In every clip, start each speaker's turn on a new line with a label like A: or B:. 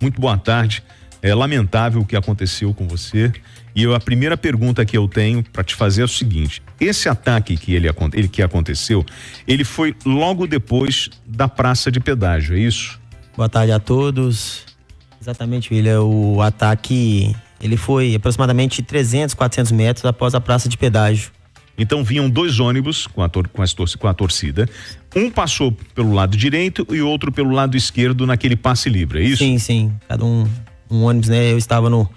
A: Muito boa tarde. É lamentável o que aconteceu com você. E a primeira pergunta que eu tenho para te fazer é o seguinte: esse ataque que aconteceu, ele foi logo depois da praça de pedágio, é isso?
B: Boa tarde a todos. Exatamente, William. O ataque, ele foi aproximadamente 300, 400 metros após a praça de pedágio.
A: Então vinham dois ônibus com a torcida. Um passou pelo lado direito e outro pelo lado esquerdo naquele passe livre, é isso?
B: Sim, sim. Cada um ônibus, né? Eu estava num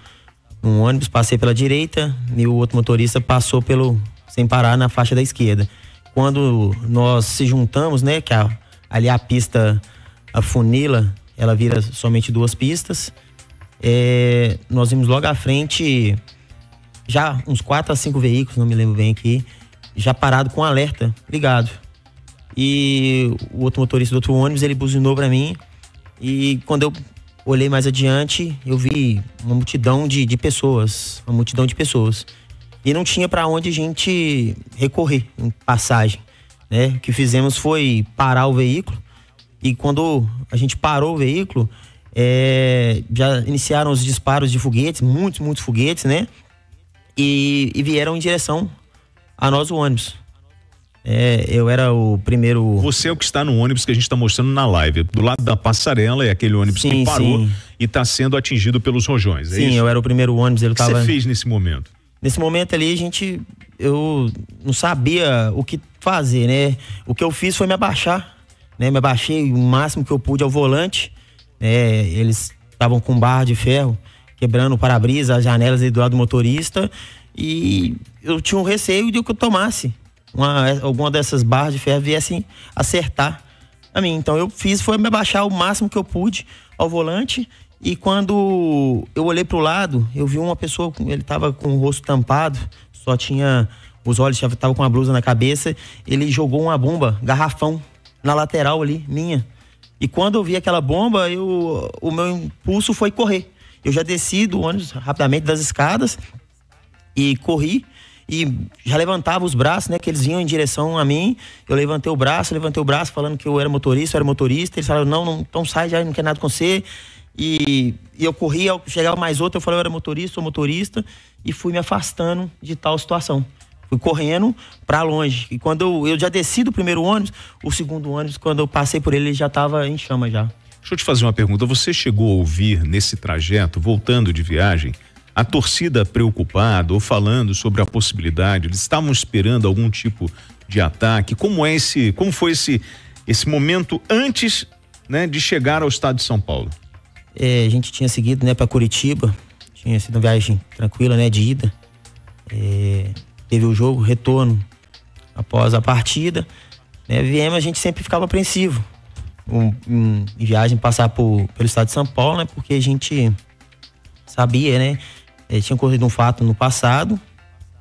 B: ônibus, passei pela direita e o outro motorista passou sem parar na faixa da esquerda. Quando nós se juntamos, né? Que ali a pista, a funila, ela vira somente 2 pistas. Nós vimos logo à frente já uns 4 a 5 veículos, não me lembro bem aqui, já parado com alerta ligado. E o outro motorista do outro ônibus, ele buzinou para mim, e quando eu olhei mais adiante, eu vi uma multidão de pessoas, e não tinha para onde a gente recorrer em passagem, né? O que fizemos foi parar o veículo, e quando a gente parou o veículo, já iniciaram os disparos de foguetes, muitos foguetes, né? E vieram em direção a nós, o ônibus. Eu era o primeiro...
A: Você é o que está no ônibus que a gente está mostrando na live. Do lado da passarela é aquele ônibus que parou e está sendo atingido pelos rojões, é isso?
B: Sim, eu era o primeiro ônibus. O que
A: você fez nesse momento?
B: Nesse momento ali, eu não sabia o que fazer, né? O que eu fiz foi me abaixar, né? Me abaixei o máximo que eu pude ao volante. Eles estavam com barra de ferro, quebrando o para-brisa, as janelas do lado do motorista, e eu tinha um receio de que eu tomasse alguma dessas barras de ferro viessem acertar a mim. Então eu foi me abaixar o máximo que eu pude ao volante, e quando eu olhei pro lado, eu vi uma pessoa, ele tava com o rosto tampado, só tinha os olhos, já tava com uma blusa na cabeça, ele jogou uma bomba, garrafão, na lateral ali, minha. E quando eu vi aquela bomba, o meu impulso foi correr. Eu já desci do ônibus rapidamente das escadas e corri, e já levantava os braços, né? Que eles vinham em direção a mim. Eu levantei o braço falando que eu era motorista. Eles falaram, não, então sai já, não quer nada com você. E eu corria, chegava mais outro, eu falei, eu era motorista, sou motorista, e fui me afastando de tal situação. Fui correndo pra longe. E quando eu já desci do primeiro ônibus, o segundo ônibus, quando eu passei por ele já estava em chama já.
A: Deixa eu te fazer uma pergunta. Você chegou a ouvir nesse trajeto, voltando de viagem, a torcida preocupada ou falando sobre a possibilidade? Eles estavam esperando algum tipo de ataque? Como foi esse momento antes, né, de chegar ao estado de São Paulo?
B: A gente tinha seguido, né, para Curitiba. Tinha sido uma viagem tranquila, né, de ida. Teve o jogo, retorno após a partida, né? Viemos, a gente sempre ficava apreensivo em viagem, passar pelo estado de São Paulo, né? Porque a gente sabia, né? Tinha ocorrido um fato no passado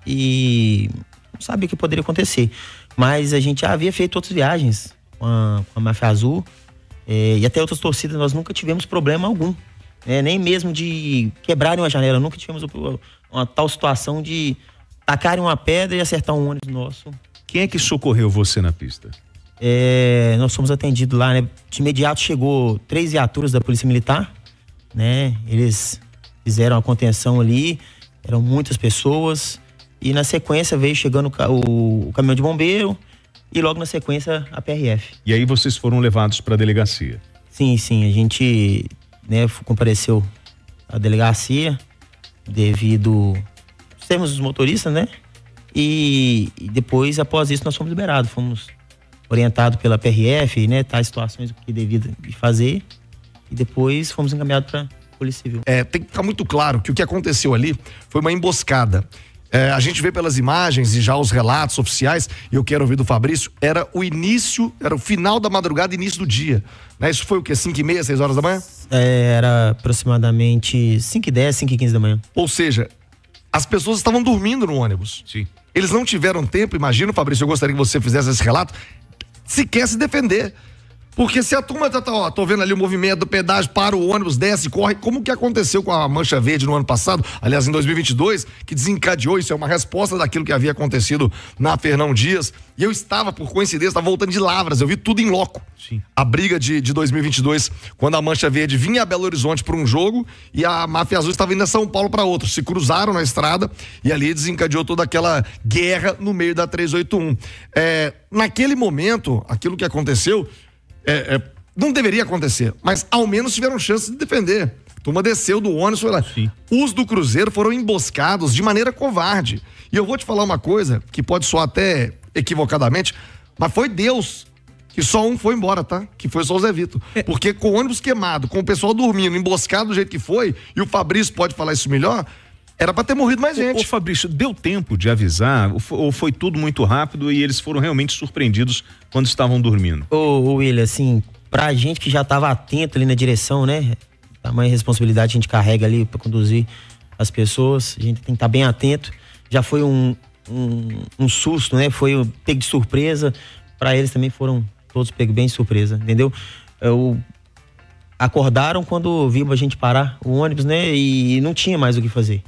B: e não sabia o que poderia acontecer. Mas a gente já havia feito outras viagens com a Máfia Azul, e até outras torcidas nós nunca tivemos problema algum, né? Nem mesmo de quebrarem uma janela, nunca tivemos uma tal situação de tacarem uma pedra e acertar um ônibus nosso.
A: Quem é que socorreu você na pista?
B: Nós fomos atendidos lá, né? De imediato chegou 3 viaturas da Polícia Militar, né? Eles fizeram a contenção ali, eram muitas pessoas, e na sequência veio chegando o caminhão de bombeiro e logo na sequência a PRF.
A: E aí vocês foram levados para a delegacia?
B: Sim, a gente, né, compareceu à delegacia devido sermos os motoristas, né? E depois, após isso, nós fomos liberados, fomos orientados pela PRF, né? Tais situações que devia fazer, e depois fomos encaminhados para Polícia Civil.
C: Tem que ficar muito claro que o que aconteceu ali foi uma emboscada. A gente vê pelas imagens e já os relatos oficiais, e eu quero ouvir do Fabrício, era o final da madrugada, início do dia, né? Isso foi o quê? 5h30, 6 horas da manhã?
B: Era aproximadamente 5h10, 5h15 da manhã.
C: Ou seja, as pessoas estavam dormindo no ônibus.
A: Sim.
C: Eles não tiveram tempo, imagino, Fabrício, eu gostaria que você fizesse esse relato, sequer se defender. Porque se a turma tô vendo ali o movimento do pedágio, para o ônibus, desce, corre, como que aconteceu com a Mancha Verde no ano passado, aliás, em 2022, que desencadeou, isso é uma resposta daquilo que havia acontecido na Fernão Dias, e eu estava, por coincidência, estava voltando de Lavras, eu vi tudo em loco.
A: Sim.
C: A briga de 2022, quando a Mancha Verde vinha a Belo Horizonte para um jogo e a Máfia Azul estava indo a São Paulo para outro, se cruzaram na estrada e ali desencadeou toda aquela guerra no meio da 381. Naquele momento, aquilo que aconteceu não deveria acontecer, mas ao menos tiveram chance de defender. A turma desceu do ônibus, foi lá.
A: Sim.
C: Os do Cruzeiro foram emboscados de maneira covarde. E eu vou te falar uma coisa que pode soar até equivocadamente, mas foi Deus que só um foi embora, tá? Que foi só o Zé Vitor. Porque com o ônibus queimado, com o pessoal dormindo, emboscado do jeito que foi, e o Fabrício pode falar isso melhor, era pra ter morrido mais gente.
A: Ô Fabrício, deu tempo de avisar ou foi tudo muito rápido e eles foram realmente surpreendidos quando estavam dormindo?
B: Ô William, assim, pra gente que já tava atento ali na direção, né? Tamanha responsabilidade que a gente carrega ali pra conduzir as pessoas, a gente tem que estar bem atento. Já foi um susto, né? Foi pego de surpresa. Pra eles também foram todos pegos bem de surpresa, entendeu? Acordaram quando viu a gente parar o ônibus, né? E não tinha mais o que fazer.